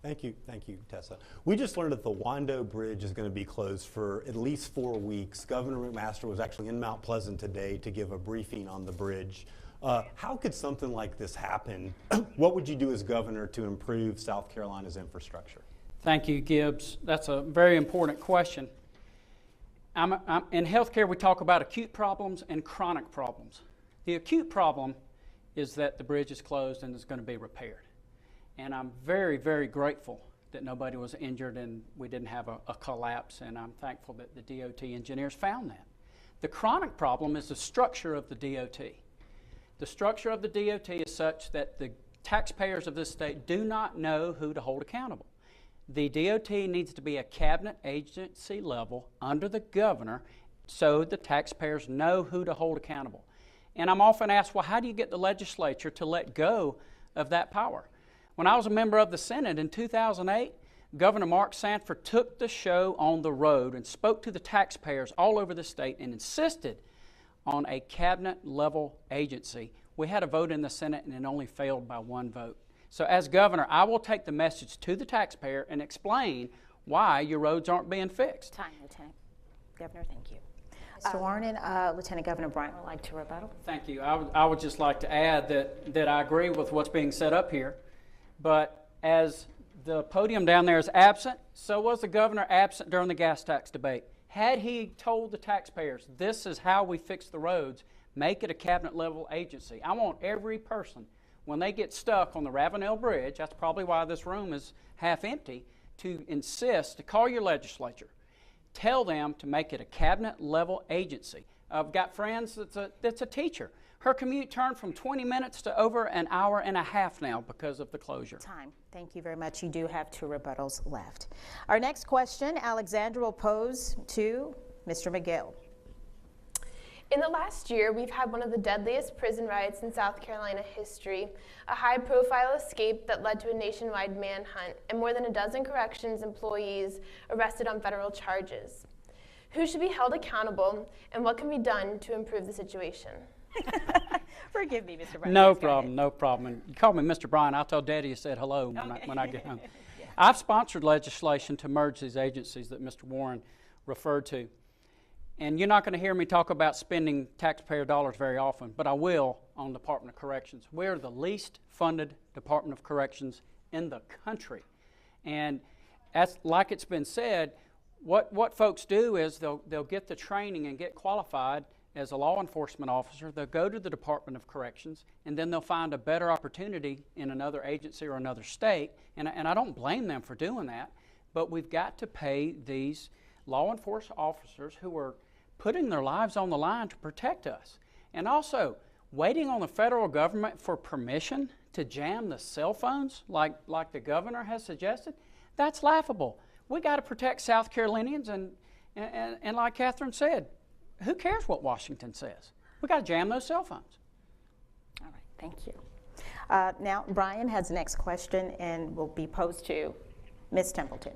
Thank you, Tessa. We just learned that the Wando Bridge is going to be closed for at least 4 weeks. Governor McMaster was actually in Mount Pleasant today to give a briefing on the bridge. How could something like this happen? What would you do as governor to improve South Carolina's infrastructure? Thank you, Gibbs. That's a very important question. In healthcare, we talk about acute problems and chronic problems. The acute problem is that the bridge is closed and is going to be repaired. And I'm very, very grateful that nobody was injured and we didn't have a collapse, and I'm thankful that the DOT engineers found that. The chronic problem is the structure of the DOT. The structure of the DOT is such that the taxpayers of this state do not know who to hold accountable. The DOT needs to be a cabinet agency level under the governor so the taxpayers know who to hold accountable. And I'm often asked, well, how do you get the legislature to let go of that power? When I was a member of the Senate in 2008, Governor Mark Sanford took the show on the road and spoke to the taxpayers all over the state and insisted on a cabinet-level agency. We had a vote in the Senate and it only failed by 1 vote. So as governor, I will take the message to the taxpayer and explain why your roads aren't being fixed. Time, Lieutenant Governor, thank you. Mr. Warren and Lieutenant Governor Bryant would like to rebuttal. Thank you. I would just like to add that I agree with what's being said up here. But as the podium down there is absent, so was the governor absent during the gas tax debate. Had he told the taxpayers, this is how we fix the roads, make it a cabinet-level agency. I want every person, when they get stuck on the Ravenel Bridge, that's probably why this room is half empty, to insist, to call your legislature. Tell them to make it a cabinet-level agency. I've got friends that's a teacher. Her commute turned from 20 minutes to over an hour and a half now because of the closure. Time. Thank you very much. You do have 2 rebuttals left. Our next question, Alexandra will pose to Mr. McGill. In the last year, we've had one of the deadliest prison riots in South Carolina history, a high-profile escape that led to a nationwide manhunt, and more than a dozen corrections employees arrested on federal charges. Who should be held accountable, and what can be done to improve the situation? Forgive me, Mr. Bryant. No problem, no problem. And you call me Mr. Bryant, I'll tell Daddy you said hello when I get home. Yeah. I've sponsored legislation to merge these agencies that Mr. Warren referred to. And you're not going to hear me talk about spending taxpayer dollars very often, but I will on Department of Corrections. We're the least funded Department of Corrections in the country. And as like it's been said, what folks do is they'll get the training and get qualified as a law enforcement officer. They'll go to the Department of Corrections, and then they'll find a better opportunity in another agency or another state. And I don't blame them for doing that, but we've got to pay these law enforcement officers who are putting their lives on the line to protect us. And also, waiting on the federal government for permission to jam the cell phones like the governor has suggested, that's laughable. We got to protect South Carolinians, and like Catherine said, who cares what Washington says? We got to jam those cell phones. All right, thank you. Now, Brian has the next question and will be posed to Ms. Templeton.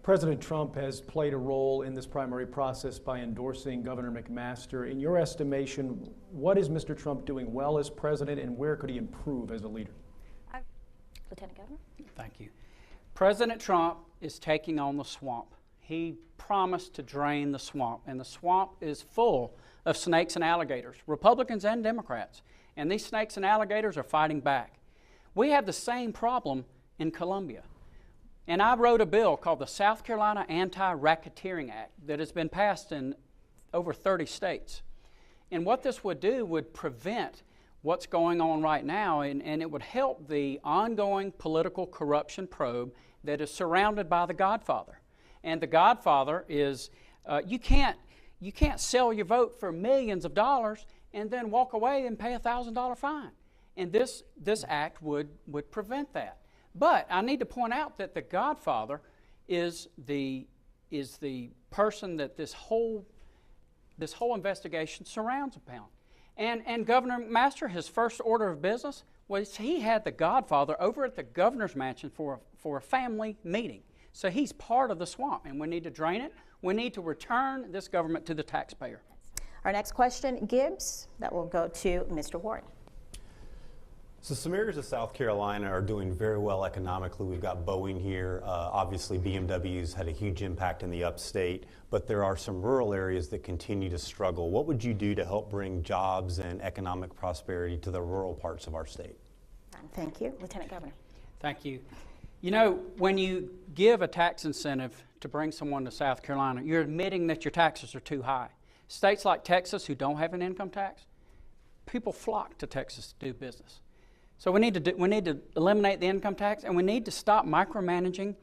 President Trump has played a role in this primary process by endorsing Governor McMaster. In your estimation, what is Mr. Trump doing well as president, and where could he improve as a leader? Lieutenant Governor. Thank you. President Trump is taking on the swamp. He promised to drain the swamp, and the swamp is full of snakes and alligators, Republicans and Democrats, and these snakes and alligators are fighting back. We have the same problem in Columbia, and I wrote a bill called the South Carolina Anti-Racketeering Act that has been passed in over 30 states. And what this would do would prevent what's going on right now, and it would help the ongoing political corruption probe that is surrounded by the Godfather. And the Godfather is, you can't sell your vote for millions of dollars and then walk away and pay a $1,000 fine. And this act would prevent that. But I need to point out that the Godfather is the person that this whole investigation surrounds upon. And Governor McMaster, his first order of business was he had the Godfather over at the governor's mansion for a family meeting. So he's part of the swamp, and we need to drain it. We need to return this government to the taxpayer. Our next question, Gibbs, that will go to Mr. Warren. So some areas of South Carolina are doing very well economically. We've got Boeing here. Obviously, BMW's had a huge impact in the upstate, but there are some rural areas that continue to struggle. What would you do to help bring jobs and economic prosperity to the rural parts of our state? Thank you. Lieutenant Governor. Thank you. You know, when you give a tax incentive to bring someone to South Carolina, you're admitting that your taxes are too high. States like Texas, who don't have an income tax, people flock to Texas to do business. So we need to eliminate the income tax, and we need to stop micromanaging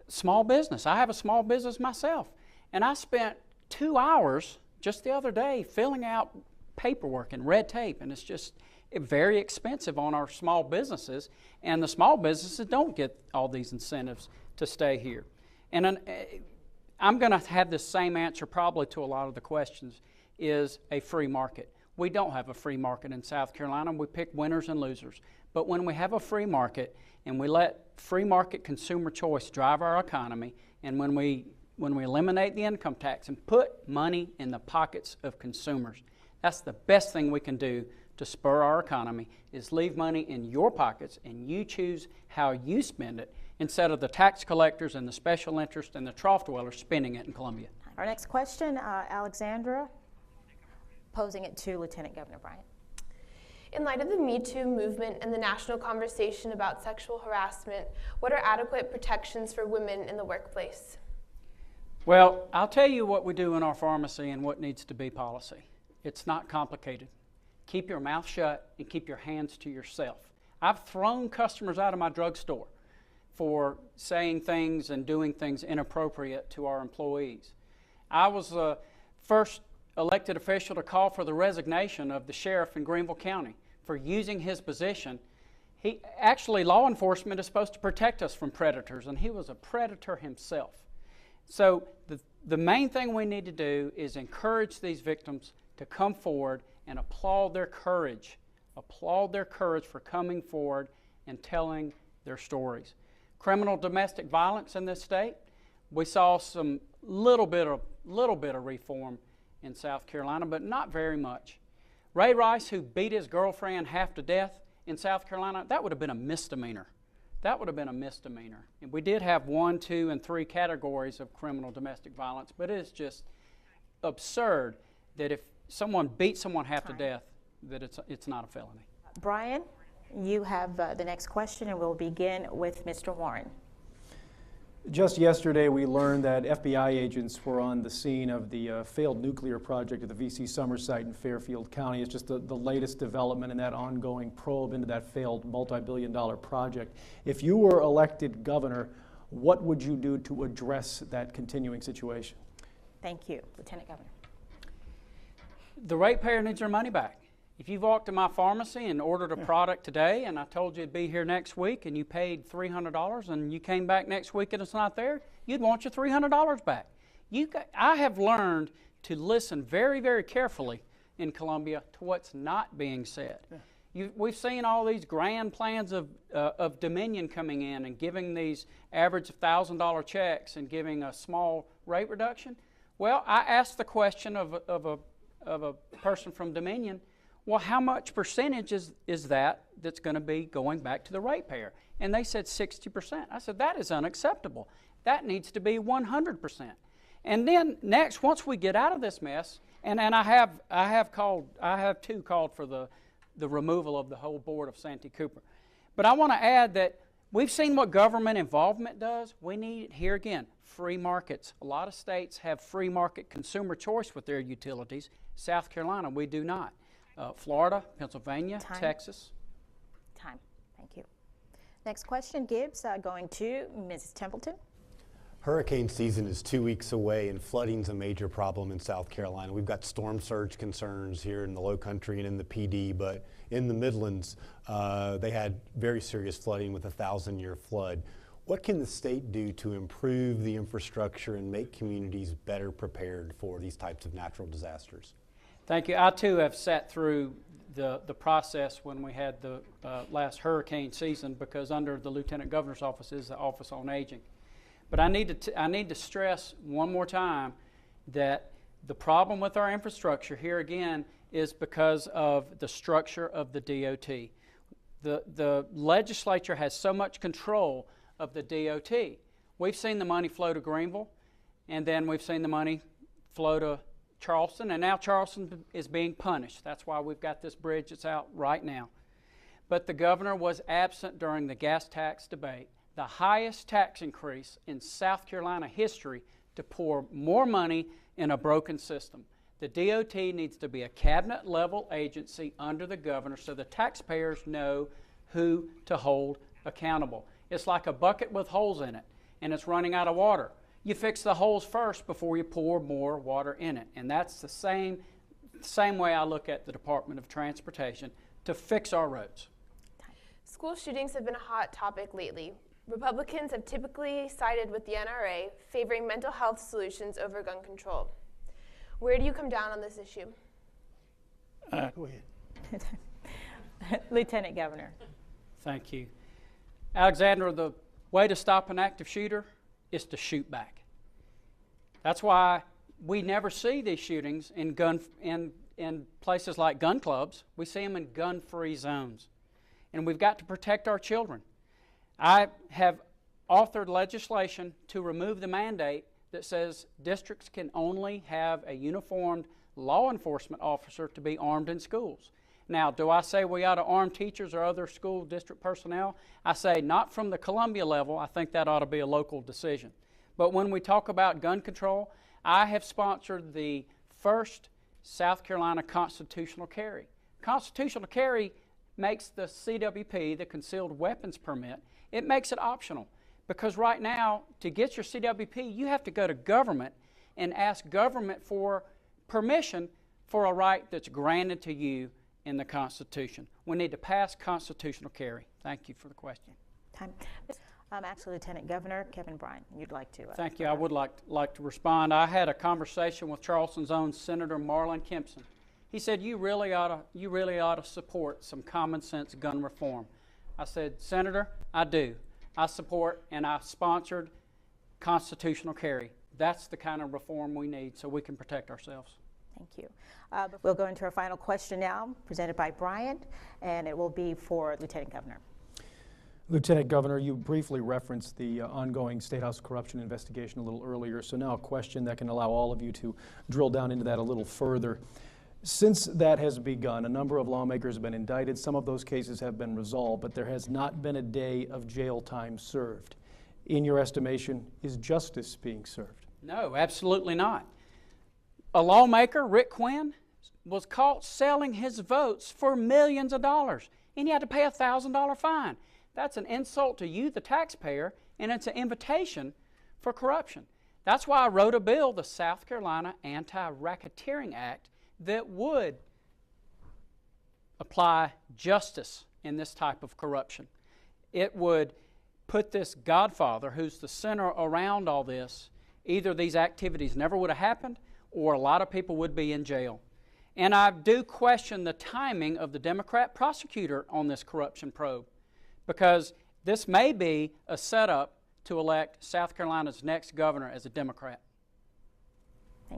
small business. I have a small business myself, and I spent 2 hours just the other day filling out paperwork and red tape, and it's just very expensive on our small businesses, and the small businesses don't get all these incentives to stay here. And I'm going to have the same answer probably to a lot of the questions, is a free market. We don't have a free market in South Carolina. We pick winners and losers. But when we have a free market and we let free market consumer choice drive our economy, and when we eliminate the income tax and put money in the pockets of consumers, that's the best thing we can do to spur our economy, is leave money in your pockets and you choose how you spend it instead of the tax collectors and the special interest and the trough dwellers spending it in Columbia. Our next question, Alexandra, posing it to Lieutenant Governor Bryant. In light of the Me Too movement and the national conversation about sexual harassment, what are adequate protections for women in the workplace? Well, I'll tell you what we do in our pharmacy and what needs to be policy. It's not complicated. Keep your mouth shut and keep your hands to yourself. I've thrown customers out of my drugstore for saying things and doing things inappropriate to our employees. I was the first elected official to call for the resignation of the sheriff in Greenville County for using his position. Law enforcement is supposed to protect us from predators, and he was a predator himself. So the main thing we need to do is encourage these victims to come forward and applaud their courage for coming forward and telling their stories. Criminal domestic violence in this state, we saw some little bit of reform in South Carolina, but not very much. Ray Rice, who beat his girlfriend half to death in South Carolina, that would have been a misdemeanor. And we did have 1, 2, and 3 categories of criminal domestic violence, but it is just absurd that if someone beats someone half to death, that it's not a felony. Brian, you have the next question, and we'll begin with Mr. Warren. Just yesterday, we learned that FBI agents were on the scene of the failed nuclear project at the V.C. Summer site in Fairfield County. It's just the latest development in that ongoing probe into that failed multi-billion-dollar project. If you were elected governor, what would you do to address that continuing situation? Thank you. Lieutenant Governor. The ratepayer needs their money back. If you walked to my pharmacy and ordered a product today and I told you it'd be here next week and you paid $300 and you came back next week and it's not there, you'd want your $300 back. I have learned to listen very, very carefully in Columbia to what's not being said. We've seen all these grand plans of Dominion coming in and giving these average $1,000 checks and giving a small rate reduction. Well, I asked the question of a person from Dominion, well, how much percentage is that's going to be going back to the ratepayer? And they said 60%. I said, that is unacceptable. That needs to be 100%. And then next, once we get out of this mess, and I have too called for the removal of the whole board of Santee Cooper. But I want to add that we've seen what government involvement does. We need, here again, free markets. A lot of states have free market consumer choice with their utilities. South Carolina, we do not. Florida, Pennsylvania, Time. Texas. Time. Thank you. Next question, Gibbs, going to Mrs. Templeton. Hurricane season is 2 weeks away, and flooding's a major problem in South Carolina. We've got storm surge concerns here in the Low Country and in the PD, but in the Midlands, they had very serious flooding with a 1,000-year flood. What can the state do to improve the infrastructure and make communities better prepared for these types of natural disasters? Thank you. I too have sat through the process when we had the last hurricane season, because under the Lieutenant Governor's office is the Office on Aging. But I need to stress one more time that the problem with our infrastructure here again is because of the structure of the DOT. The legislature has so much control of the DOT. We've seen the money flow to Greenville, and then we've seen the money flow to Charleston, and now Charleston is being punished. That's why we've got this bridge that's out right now. But the governor was absent during the gas tax debate, the highest tax increase in South Carolina history to pour more money in a broken system. The DOT needs to be a cabinet-level agency under the governor so the taxpayers know who to hold accountable. It's like a bucket with holes in it, and it's running out of water. You fix the holes first before you pour more water in it. And that's the same way I look at the Department of Transportation to fix our roads. School shootings have been a hot topic lately. Republicans have typically sided with the NRA, favoring mental health solutions over gun control. Where do you come down on this issue? Go ahead. Lieutenant Governor. Thank you. Alexandra, the way to stop an active shooter is to shoot back. That's why we never see these shootings in places like gun clubs. We see them in gun-free zones. And we've got to protect our children. I have authored legislation to remove the mandate that says districts can only have a uniformed law enforcement officer to be armed in schools. Now, do I say we ought to arm teachers or other school district personnel? I say not from the Columbia level. I think that ought to be a local decision. But when we talk about gun control, I have sponsored the first South Carolina constitutional carry. Constitutional carry makes the CWP, the concealed weapons permit, it makes it optional. Because right now, to get your CWP, you have to go to government and ask government for permission for a right that's granted to you in the Constitution. We need to pass constitutional carry. Thank you for the question. Time. Actually, Lieutenant Governor Kevin Bryan, you'd like to. Thank you. I would like to respond. I had a conversation with Charleston's own Senator Marlon Kempson. He said, you really ought to support some common sense gun reform. I said, Senator, I do. I support and I sponsored constitutional carry. That's the kind of reform we need so we can protect ourselves. Thank you. We'll go into our final question now, presented by Bryant, and it will be for Lieutenant Governor. Lieutenant Governor, you briefly referenced the ongoing State House corruption investigation a little earlier, so now a question that can allow all of you to drill down into that a little further. Since that has begun, a number of lawmakers have been indicted. Some of those cases have been resolved, but there has not been a day of jail time served. In your estimation, is justice being served? No, absolutely not. A lawmaker, Rick Quinn, was caught selling his votes for millions of dollars, and he had to pay a $1,000 fine. That's an insult to you, the taxpayer, and it's an invitation for corruption. That's why I wrote a bill, the South Carolina Anti-Racketeering Act, that would apply justice in this type of corruption. It would put this godfather, who's the center around all this, either these activities never would have happened or a lot of people would be in jail. And I do question the timing of the Democrat prosecutor on this corruption probe, because this may be a setup to elect South Carolina's next governor as a Democrat.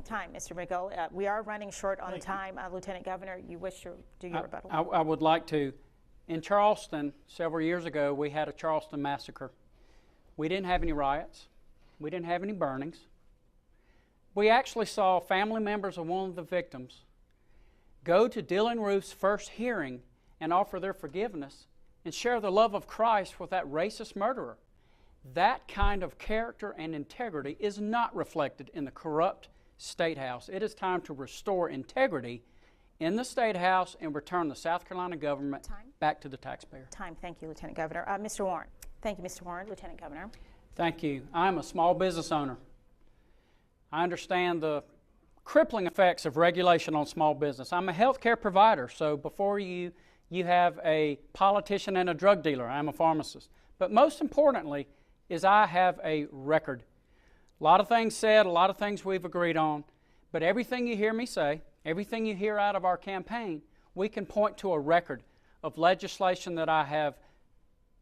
Time, Mr. Miguel. We are running short on time. Lieutenant Governor, you wish to do your rebuttal? I would like to. In Charleston, several years ago, we had a Charleston massacre. We didn't have any riots. We didn't have any burnings. We actually saw family members of one of the victims go to Dylan Roof's first hearing and offer their forgiveness and share the love of Christ with that racist murderer. That kind of character and integrity is not reflected in the corrupt State House. It is time to restore integrity in the State House and return the South Carolina government back to the taxpayer. Time. Thank you, Lieutenant Governor. Mr. Warren. Thank you, Mr. Warren. Lieutenant Governor. Thank you. I'm a small business owner. I understand the crippling effects of regulation on small business. I'm a healthcare provider, so before you have a politician and a drug dealer. I'm a pharmacist. But most importantly is I have a record. A lot of things said, a lot of things we've agreed on, but everything you hear me say, everything you hear out of our campaign, we can point to a record of legislation that I have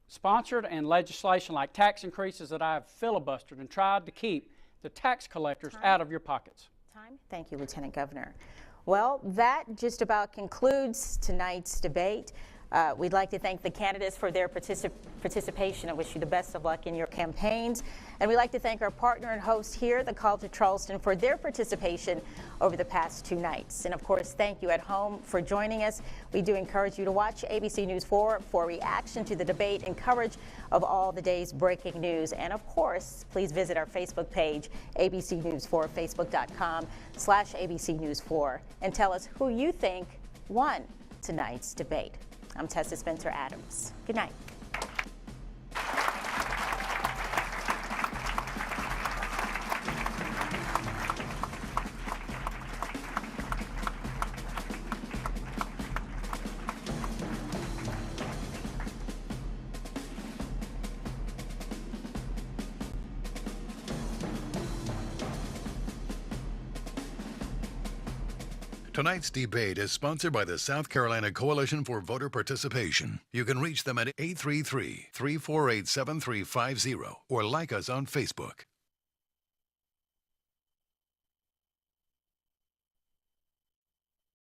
sponsored and legislation like tax increases that I have filibustered and tried to keep the tax collectors out of your pockets. Thank you, Lieutenant Governor. Well, that just about concludes tonight's debate. We'd like to thank the candidates for their participation and wish you the best of luck in your campaigns. And we'd like to thank our partner and host here, the College of Charleston, for their participation over the past 2 nights. And of course, thank you at home for joining us. We do encourage you to watch ABC News 4 for reaction to the debate and coverage of all the day's breaking news. And of course, please visit our Facebook page, ABC News 4, facebook.com/ABC News 4, and tell us who you think won tonight's debate. I'm Tessa Spencer Adams. Good night. Tonight's debate is sponsored by the South Carolina Coalition for Voter Participation. You can reach them at 833-348-7350 or like us on Facebook.